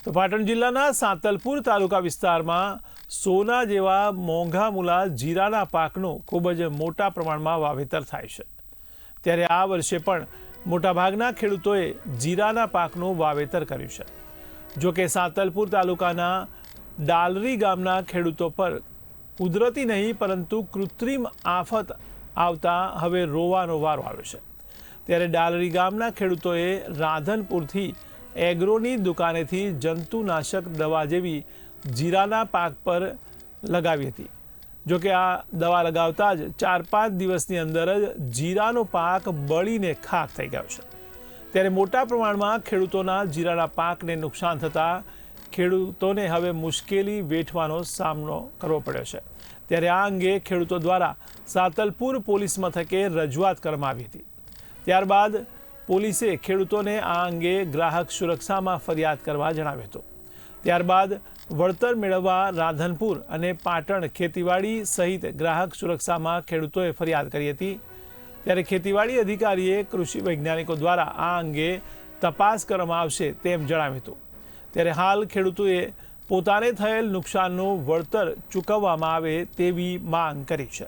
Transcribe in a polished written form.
તો પાટણ જિલ્લાના સાંતલપુર તાલુકા વિસ્તારમાં સોના જેવા મોંઘા મૂલા જીરાના પાકનું ખૂબ જ મોટા પ્રમાણમાં વાવેતર થાય છે। ત્યારે આ વર્ષે પણ મોટાભાગના ખેડૂતોએ જીરાના પાકનું વાવેતર કર્યું છે। જો કે સાંતલપુર તાલુકાના ડાલરી ગામના ખેડૂતો પર કુદરતી નહીં પરંતુ કૃત્રિમ આફત આવતા હવે રોવાનો વારો આવ્યો છે। ત્યારે ડાલરી ગામના ખેડૂતોએ રાધનપુરથી એગ્રોની દુકાનેથી જંતુનાશક દવા જેવી જીરાના પાક પર લગાવી હતી। જો કે આ દવા લગાવતા જ 4-5 દિવસની અંદર જ જીરાનો પાક બળીને ખાક થઈ ગયો છે। ત્યારે મોટા પ્રમાણમાં ખેડૂતોના જીરાના પાકને નુકસાન થતાં ખેડૂતોને હવે મુશ્કેલી વેઠવાનો સામનો કરવો પડ્યો છે। ત્યારે આ અંગે ખેડૂતો દ્વારા સાંતલપુર પોલીસ મથકે રજૂઆત કરવામાં આવી હતી। ત્યારબાદ પોલીસે ખેડૂતોને આ અંગે ગ્રાહક સુરક્ષામાં ફરિયાદ કરવા જણાવ્યું હતું। ત્યારબાદ વળતર મેળવવા રાધનપુર અને પાટણ ખેતીવાડી સહિત ગ્રાહક સુરક્ષામાં ખેડૂતોએ ફરિયાદ કરી હતી। ત્યારે ખેતીવાડી અધિકારીએ કૃષિ વૈજ્ઞાનિકો દ્વારા આ અંગે તપાસ કરવામાં આવશે તેમ જણાવ્યું હતું। ત્યારે હાલ ખેડૂતોએ પોતાને થયેલ નુકસાનનું વળતર ચૂકવવામાં આવે તેવી માંગ કરી છે।